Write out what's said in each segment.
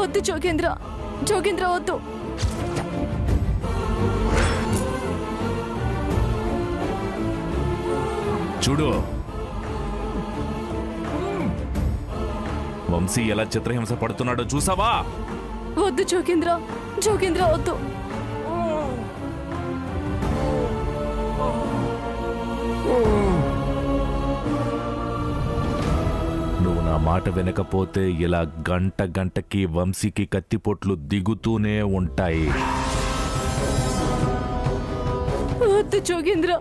వద్దు జోగేంద్ర, జోగేంద్ర వద్దు. చూడు వంశీ ఎలా చిత్రహింస పడుతున్నాడో చూసావా? వద్దు జోగేంద్ర, జోగేంద్ర వద్దు. నువ్వు నా మాట వినకపోతే ఇలా గంట గంటకి వంశీకి కత్తిపోట్లు దిగుతూనే ఉంటాయి. వద్దు జోగేంద్ర,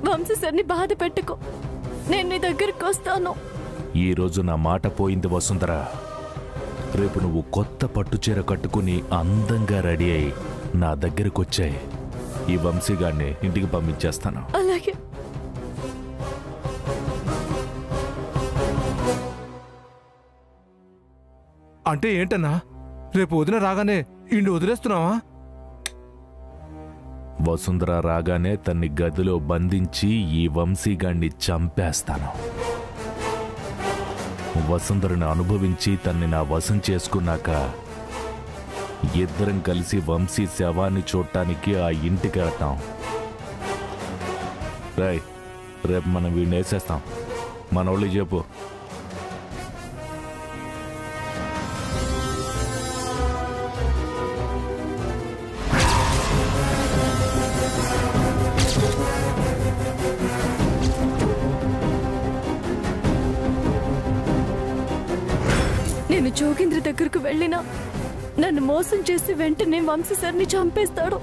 వంశీ సార్ని బాధ పెట్టుకో. నేను నీ దగ్గరికి వస్తాను. ఈ రోజు నా మాట పోయింది వసుంధర. రేపు నువ్వు కొత్త పట్టుచీర కట్టుకుని అందంగా రెడీ అయి నా దగ్గరకు వచ్చాయి. ఈ వంశీగాడిని ఇంటికి పంపించేస్తాను. అలాగే. అంటే ఏంటన్నా, రేపు వదిన రాగానే ఇండి వదిలేస్తున్నావా? వసుంధర రాగానే తన్ని గదిలో బంధించి ఈ వంశీగాడిని చంపేస్తాను. వసుంధరని అనుభవించి తన్ని నా వశం చేసుకున్నాక ఇద్దరం కలిసి వంశీ శవాన్ని చూడటానికి ఆ ఇంటికి వెళ్తాం. రేపు మనం వీడిని వేసేస్తాం. మనోళ్ళు చెప్పు. నేను జోగేంద్ర దగ్గరకు వెళ్ళినా నన్ను మోసం చేసి వెంటనే వంశీ సార్ని చంపేస్తాడు.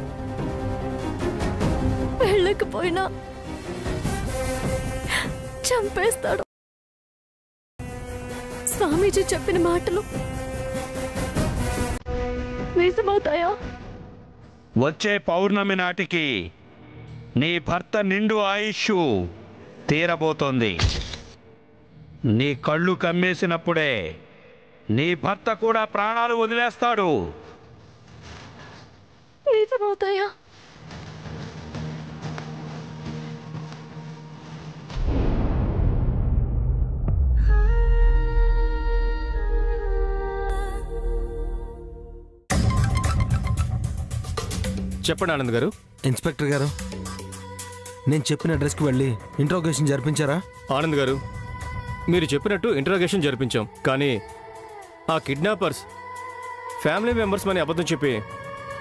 వెళ్ళకపోయినా చంపేస్తాడు. స్వామీజీ చెప్పిన మాటలు నిజమవుతాయా? వచ్చే పౌర్ణమి నాటికి నీ భర్త నిండు ఆయుష్ తీరబోతోంది. నీ కళ్ళు కమ్మేసినప్పుడే నీ భర్త కూడా ప్రాణాలు వదిలేస్తాడు. నిజమవుతాయా? చెప్పండి ఆనంద్ గారు. ఇన్స్పెక్టర్ గారు, నేను చెప్పిన అడ్రస్కి వెళ్ళి ఇంట్రోగేషన్ జరిపించారా? ఆనంద్ గారు, మీరు చెప్పినట్టు ఇంట్రోగేషన్ జరిపించాం. కానీ ఆ కిడ్నాపర్స్ ఫ్యామిలీ మెంబర్స్ మని అబద్ధం చెప్పి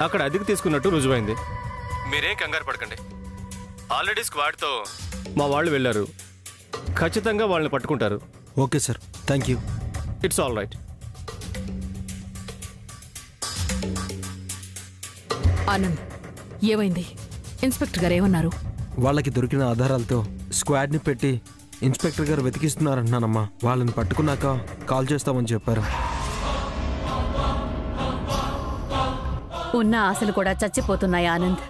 అక్కడ అద్దెకు తీసుకున్నట్టు రుజువైంది. మీరేం కంగారు పడకండి. ఆల్రెడీ స్క్వాడ్తో మా వాళ్ళు వెళ్ళారు. ఖచ్చితంగా వాళ్ళని పట్టుకుంటారు. Okay sir, thank you. It's all right. Anand, ఏమైంది? ఇన్స్పెక్టర్ గారు ఏమన్నారు? వాళ్ళకి దొరికిన ఆధారాలతో స్క్వాడ్ని పెట్టి ఇన్స్పెక్టర్ గారు వెతికిస్తున్నారంటున్నానమ్మా. వాళ్ళని పట్టుకున్నాక కాల్ చేస్తామని చెప్పారు. ఉన్న ఆశలు కూడా చచ్చిపోతున్నాయి ఆనంద్.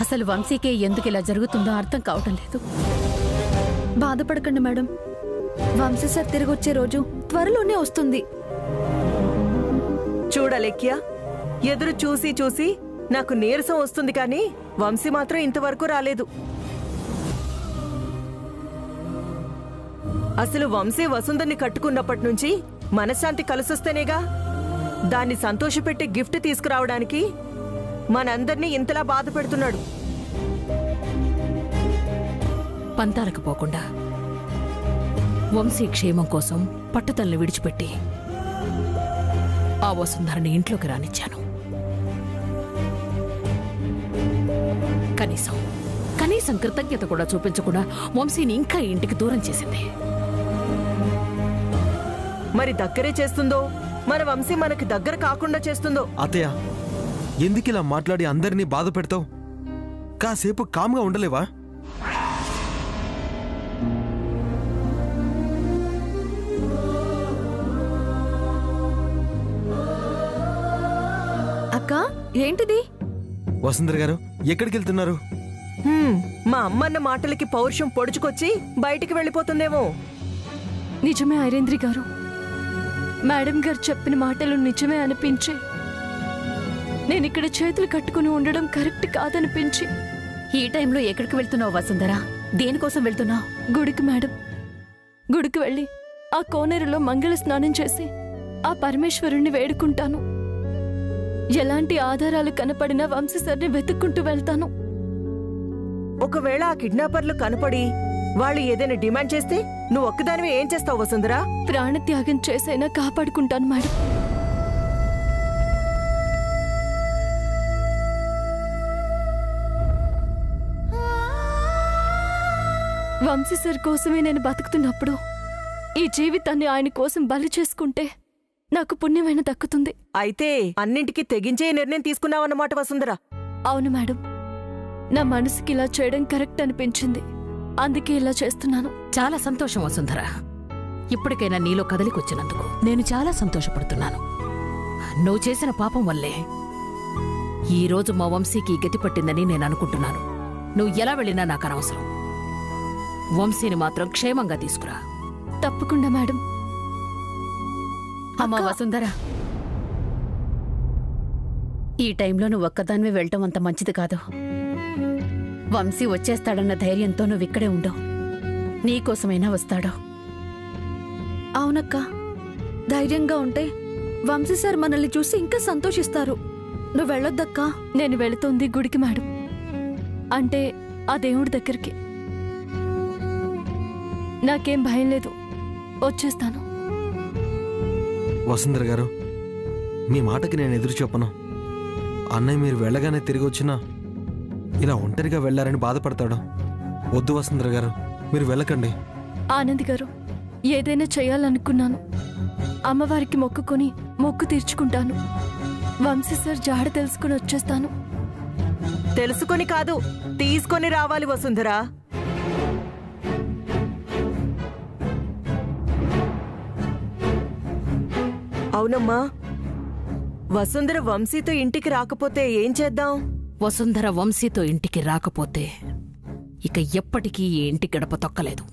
అసలు వంశీకే ఎందుకు ఇలా జరుగుతుందో అర్థం కావటం లేదు. బాధపడకండి మేడం, వంశీ సార్ తిరిగి వచ్చే రోజు త్వరలోనే వస్తుంది. చూడలేఖ్య, ఎదురు చూసి చూసి నాకు నీరసం వస్తుంది, కానీ వంశీ మాత్రం ఇంతవరకు రాలేదు. అసలు వంశీ వసుంధర్ని కట్టుకున్నప్పటి నుంచి మనశ్శాంతి కలిసొస్తేనేగా దాన్ని సంతోషపెట్టే గిఫ్ట్ తీసుకురావడానికి మనందర్నీ ఇంతలా బాధ పెడుతున్నాడు. పంతాలకు పోకుండా వంశీ క్షేమం కోసం పట్టుదలను విడిచిపెట్టి ఆ వసుంధరని ఇంట్లోకి రానిచ్చాను. కనీసం కృతజ్ఞత కూడా చూపించకుండా వంశీని ఇంకా ఇంటికి దూరం చేసింది. మరి దగ్గరే చేస్తుందో, మన వంశీ మనకి దగ్గర కాకుండా చేస్తుందో. అత్తయ్య, ఎందుకు ఇలా మాట్లాడి అందరినీ బాధ పెడతావు? కాసేపు కామ్గా ఉండలేవా? అక్క, ఏంటిది? వసుంధర గారు, ఎక్కడికి వెళ్తున్నారు? మా అమ్మన్న మాటలకి పౌరుషం పొడుచుకొచ్చి బయటికి వెళ్ళిపోతుందేమో. నిజమే ఐరేంద్రి గారు, మేడం గారు చెప్పిన మాటలు నిజమే అనిపించి నేనిక్కడ చేతులు కట్టుకుని ఉండడం కరెక్ట్ కాదనిపించి. ఈ టైంలో ఎక్కడికి వెళ్తున్నావు వసుంధరా? దేనికోసం వెళ్తున్నావు? గుడికి మేడం. గుడికి వెళ్ళి ఆ కోనేరులో మంగళ స్నానం చేసి ఆ పరమేశ్వరుణ్ణి వేడుకుంటాను. ఎలాంటి ఆధారాలు కనపడినా వంశీ సార్ని వెతుక్కుంటూ వెళ్తాను. ఒకవేళ ఆ కిడ్నాపర్లు కనపడి వాళ్ళు ఏదైనా డిమాండ్ చేస్తే నువ్వు ఒక్కదానివే ఏం చేస్తావు వసుంధరా? ప్రాణత్యాగం చేసైనా కాపాడుకుంటాను మేడం. వంశీ సార్ కోసమే నేను బతుకుతున్నప్పుడు ఈ జీవితాన్ని ఆయన కోసం బలి చేసుకుంటే నాకు పుణ్యమైన దక్కుతుంది. అయితే అన్నింటికి తెగించే నిర్ణయం తీసుకున్నావన్నమాట వసుంధరా? అవును మేడం, నా మనసుకి ఇలా చేయడం కరెక్ట్ అనిపించింది, అందుకే ఇలా చేస్తున్నాను. చాలా సంతోషం వసుంధర. ఇప్పటికైనా నీలో కదలికొచ్చినందుకు నేను చాలా సంతోషపడుతున్నాను. నువ్వు చేసిన పాపం వల్లే ఈరోజు మా వంశీకి గతి పట్టిందని నేను అనుకుంటున్నాను. నువ్వు ఎలా వెళ్ళినా నాకు అనవసరం. వంశీని మాత్రం క్షేమంగా తీసుకురా. తప్పకుండా మేడం. అమ్మా వసుంధర, ఈ టైంలో నువ్వు ఒక్కదానివే వెళ్ళటం అంత మంచిది కాదు. వంశీ వచ్చేస్తాడన్న ధైర్యంతో నువ్వు ఇక్కడే ఉండవు. నీకోసమైనా వస్తాడు. అవునక్క, ధైర్యంగా ఉంటే వంశీ సార్ మనల్ని చూసి ఇంకా సంతోషిస్తారు. నువ్వు వెళ్ళొద్దక్కా. నేను వెళుతోంది గుడికి మేడం, అంటే ఆ దేవుడి దగ్గరికి. నాకేం భయం లేదు, వచ్చేస్తాను. వసుంధర గారు, మీ మాటకి నేను ఎదురు చెప్పను. అన్నయ్య మీరు వెళ్ళగానే తిరిగి వచ్చినా ఇలా ఒంటరిగా వెళ్ళారని బాధపడతాడు. వద్దు వసుంధర గారు, మీరు వెళ్ళకండి. ఆనంద్ గారు, ఏదైనా చేయాలనుకున్నాను. అమ్మవారికి మొక్కుకొని మొక్కు తీర్చుకుంటాను. వంశీ సార్ జాడ తెలుసుకుని వచ్చేస్తాను. తెలుసుకొని కాదు, తీసుకొని రావాలి వసుంధరా. అవునమ్మా, వసుంధర వంశీతో ఇంటికి రాకపోతే ఏం చేద్దాం? వసుంధర వంశీతో ఇంటికి రాకపోతే ఇక ఎప్పటికీ ఈ ఇంటి గడప తొక్కలేదు.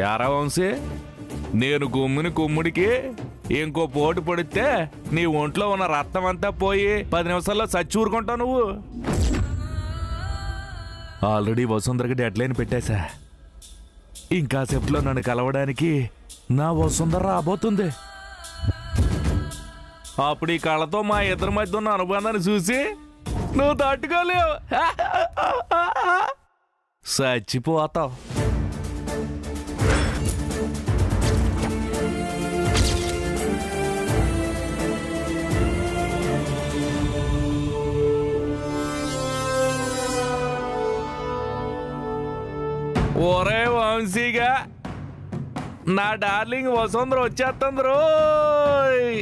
యారా వంశీ, నేను గుమ్మిని కుమ్ముడికి ఇంకో పోటు పడితే నీ ఒంట్లో ఉన్న రక్తం అంతా పోయి 10 నిమిషాల్లో చచ్చూరుకుంటావు నువ్వు. ఆల్రెడీ వసుంధరకి డెడ్ లైన్ పెట్టేశా. ఇంకాసేపులో నన్ను కలవడానికి నా వసుంధర రాబోతుంది. అప్పుడు ఈ కళ్ళతో మా ఇద్దరి మధ్య ఉన్న అనుబంధాన్ని చూసి నువ్వు తట్టుకోలేవు, చచ్చిపోతావు. ఒరే వంశీగా, నా డార్లింగ్ వసుంధర వచ్చేస్తుంది రోయ్.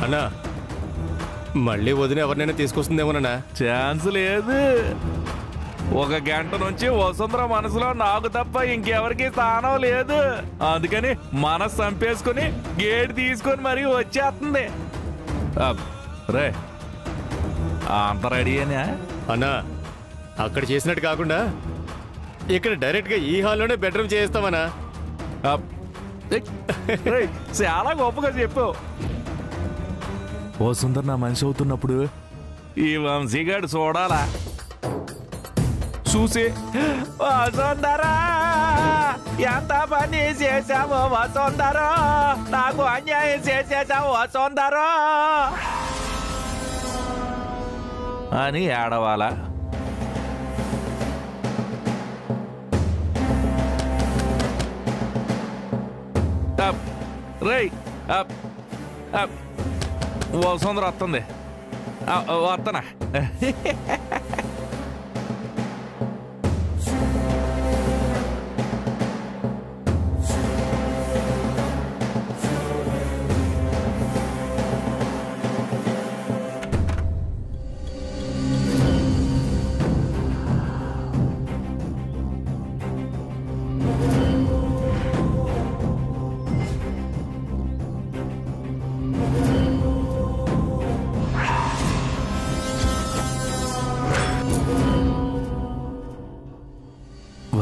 అన్నా, మళ్ళీ వదిన ఎవరినైనా తీసుకొస్తుందేమోనన్నా? ఛాన్స్ లేదు. 1 గంట నుంచి వసుంధర మనసులో నాకు తప్ప ఇంకెవరికి స్థానం లేదు. అందుకని మనసు చంపేసుకుని గేట్ తీసుకొని మరీ వచ్చేస్తుంది. రే, అంత రెడీ అయినా? అన్నా, అక్కడ చేసినట్టు కాకుండా ఇక్కడ డైరెక్ట్గా ఈ హాల్లోనే బెడ్రూమ్ చేయిస్తామన్నా. చాలా గొప్పగా చెప్పావు. వసుంధర నా మనిషి అవుతున్నప్పుడు ఈ వంశీగాడు చూడాలా. చూసి వసుంధరా ఎంత పని చేశావు వసుంధరా, నాకు అన్యాయం చేసేసావు వసుంధరా అని ఏడవాలా. రేయ్, వసుంధర వస్తుంది, వస్తనా?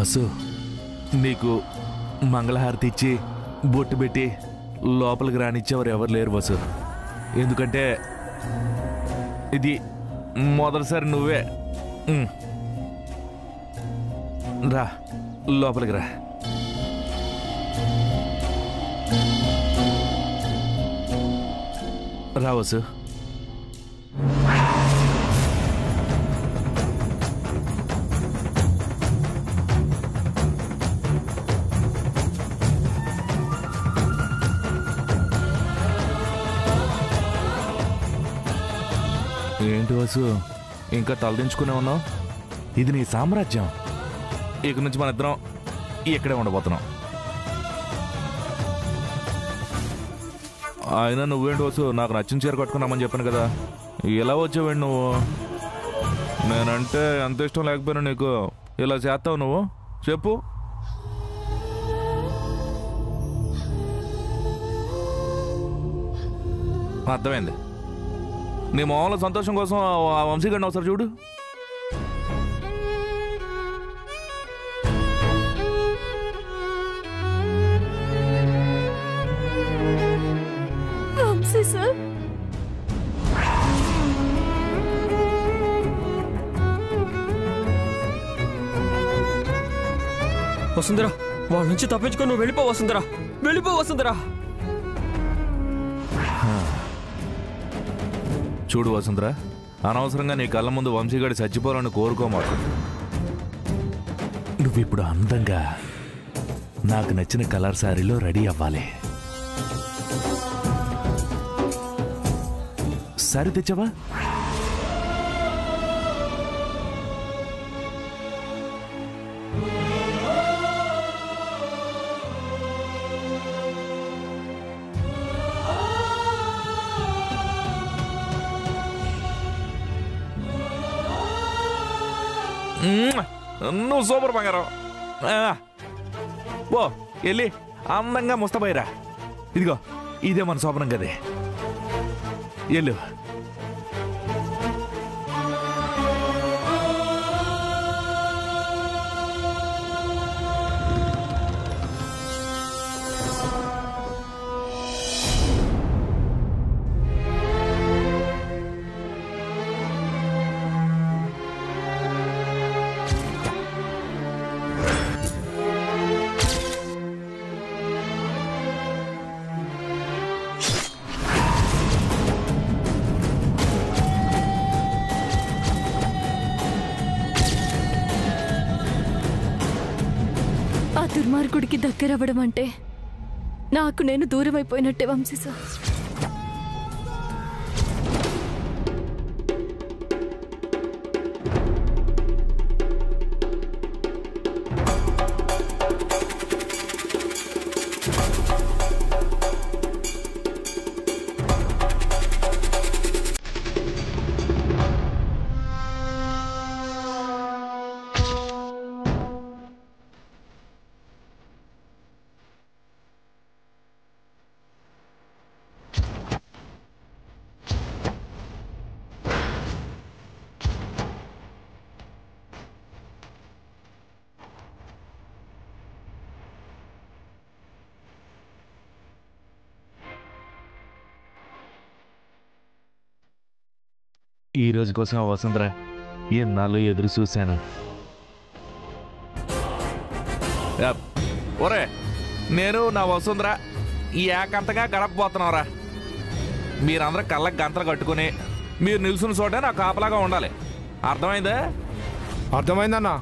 వసు నీకు మంగళహారతి ఇచ్చి బొట్టు పెట్టి లోపలికి రానిచ్చేవారు ఎవరు లేరు వసు. ఎందుకంటే ఇది మొదటిసారి నువ్వే. రా లోపలికి రా. రా వసు. ఏంటి వసు ఇంకా తలదించుకునే ఉన్నావు? ఇది నీ సామ్రాజ్యం. ఇక నుంచి మన ఇద్దరం ఇక్కడే ఉండబోతున్నాం. అయినా నువ్వేంటి వసు నాకు నచ్చిన చీర కట్టుకున్నామని చెప్పాను కదా, ఇలా వచ్చావేంటి నువ్వు? నేనంటే ఎంత ఇష్టం లేకపోయినా నీకు ఇలా చేస్తావు నువ్వు? చెప్పు. అర్థమైంది. నీ మామూలు సంతోషం కోసం ఆ వంశీగడిని ఒకసారి చూడు. వంశీ సార్, వసుంధరా వాళ్ళ నుంచి తప్పించుకొని నువ్వు వెళ్ళిపో వసుంధరా, వెళ్ళిపో వసుంధరా. చూడు వసుంధరా, అనవసరంగా నీ కళ్ళ ముందు వంశీగాడి చచ్చిపోవాలని కోరుకోమాకు. నువ్విప్పుడు అందంగా నాకు నచ్చిన కలర్ శారీలో రెడీ అవ్వాలి. శారీ తెచ్చావా? నువ్వు సూపర్ బంగారం. ఓ వెళ్ళి అందంగా ముస్తబైరా. ఇదిగో ఇదే మన శోభనం కదే. వెళ్ళు. ఆ దుర్మార్గుడికి దగ్గరవ్వడం అంటే నాకు నేను దూరం అయిపోయినట్టే వంశీ సార్. ఈ రోజు కోసం వసుంధర ఎన్నాళ్ళు ఎదురు చూశాను. ఒరే నేను నా వసుంధర ఏకంతగా గడపబోతున్నావురా. మీరందరూ కళ్ళకి గంతలు కట్టుకుని మీరు నిల్చుని చోటే నాకు కాపలాగా ఉండాలి. అర్థమైందా? అర్థమైందన్నా.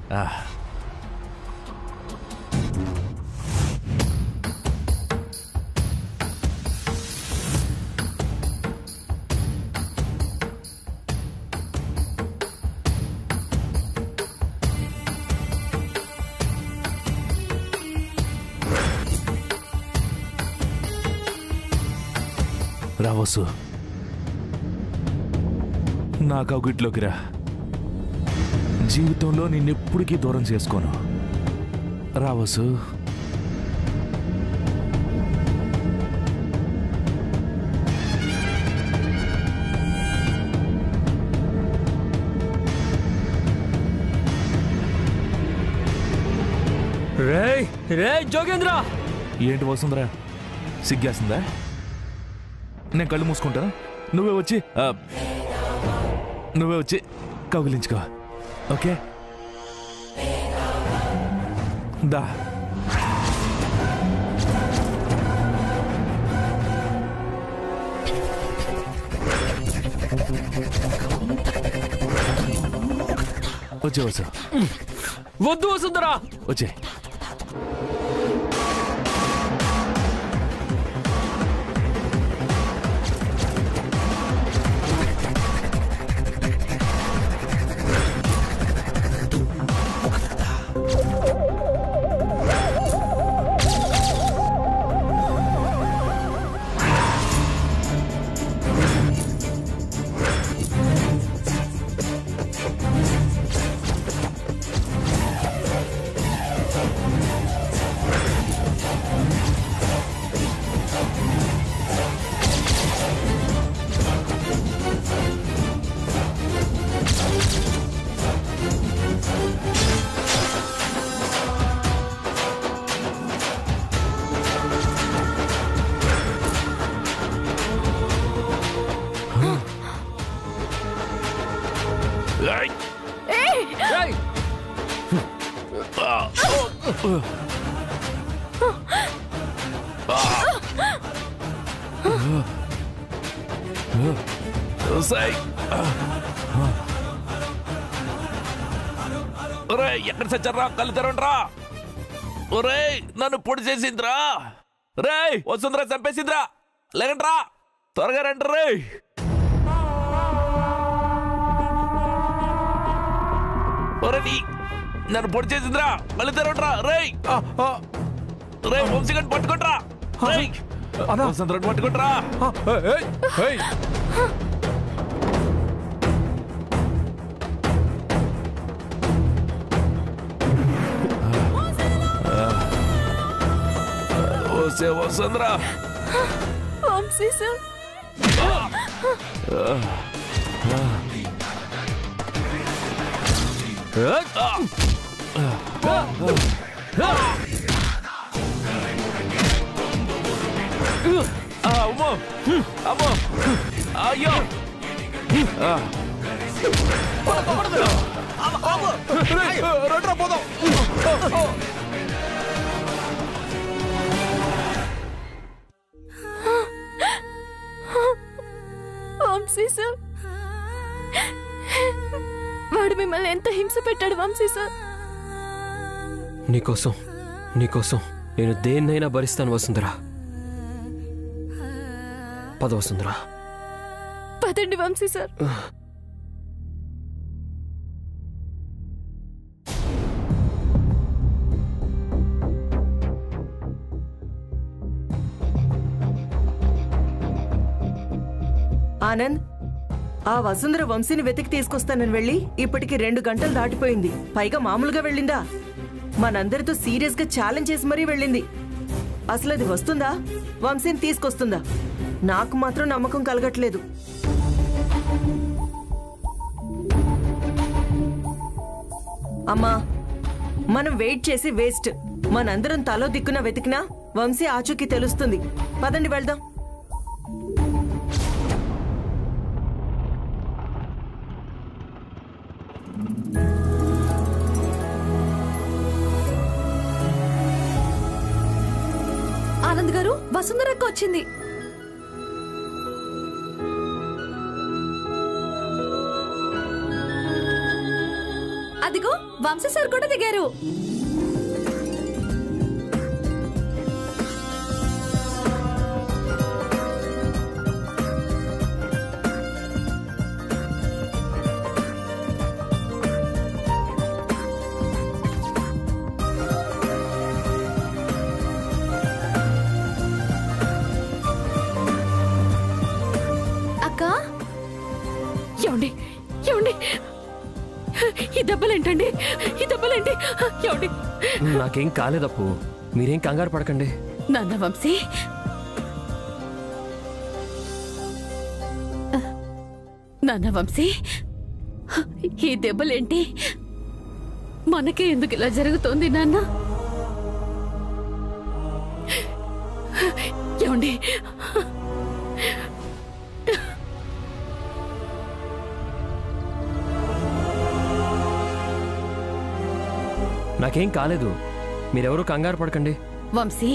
రావసు నా కౌగిట్లోకి రా. జీవితంలో నిన్నెప్పటికీ దూరం చేసుకోను. రావసు. రేయ్ రేయ్ జోగేంద్ర! ఏంటి వసుంధరా, సిగ్గేస్తుందా? నేను కళ్ళు మూసుకుంటాను, నువ్వే వచ్చి కౌగిలించుకో. ఓకే దా. వచ్చే వద్దు వసుంధరా! వచ్చే. ఎక్కడ చచ్చారా? కళ్ళు తెరండ్రా. ఒరే నన్ను పొడి చేసిందిరా. రే వసుంధరా చంపేసిందిరా. లేకండ్రా, త్వరగా రండి రే. ఒరే నన్ను పొడి చేసిందిరా. కళ్ళు తెరండ్రా. రే వంశీగడ్ని పట్టుకుంట్రా. వసుంధరాని పట్టుకుంట్రా. వసుంధరా, వంశీ సార్, అమ్మో అమ్మో అయ్యో. రండ్రా పోదాం. వంశీ సార్, వాడు మిమ్మల్ని ఎంత హింస పెట్టాడు వంశీ సార్. నీకోసం నేను దేన్నైనా భరిస్తాను వసుంధరా. పద వసుంధరా. పదండి వంశీ సార్. ఆనంద్, ఆ వసుంధర వంశీని వెతికి తీసుకొస్తానని వెళ్ళి ఇప్పటికి 2 గంటలు దాటిపోయింది. పైగా మామూలుగా వెళ్ళిందా? మనందరితో సీరియస్ గా ఛాలెంజ్ చేసి మరీ వెళ్ళింది. అసలు అది వస్తుందా? వంశీని తీసుకొస్తుందా? నాకు మాత్రం నమ్మకం కలగట్లేదు. అమ్మా, మనం వెయిట్ చేసి వేస్ట్. మనందరం తలో దిక్కున వెతికినా వంశీ ఆచూకీ తెలుస్తుంది. పదండి వెళ్దాం. ఆనంద్ గారు, వసుంధరక్క వచ్చింది. అదిగో వంశీ సార్ కూడా దిగారు. ఏమండి, ఈ దెబ్బలేంటండి? ఈ దెబ్బలేంటి? ఏమండి, నాకేం కాలేదప్పు, మీరేం కంగారు పడకండి. నాన్న వంశీ, నాన్న వంశీ, ఈ దెబ్బలేంటి? మనకే ఎందుకు ఇలా జరుగుతోంది నాన్న? ఏమండి నాకేం కాలేదు, మీరెవరూ కంగారు పడకండి. వంశీ,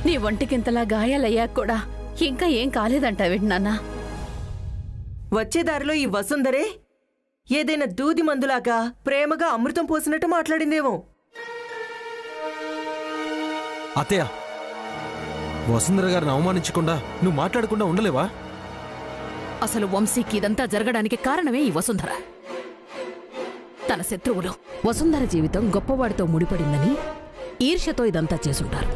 నీ ఒంటికింతలా గాయాలయ్యాక కూడా ఇంకా ఏం కాలేదంటావేంటి నాన్న? వచ్చే దారిలో ఈ వసుంధరే ఏదైనా దూది మందులాగా ప్రేమగా అమృతం పోసినట్టు మాట్లాడిందేమో. అత్తయ్య, వసుంధర గారిని అవమానించకుండా నువ్వు మాట్లాడకుండా ఉండలేవా? అసలు వంశీకి ఇదంతా జరగడానికి కారణమే ఈ వసుంధర. తన శత్రువులు వసుంధర జీవితం గొప్పవాడితో ముడిపడిందని ఈర్ష్యతో ఇదంతా చేసుంటారు.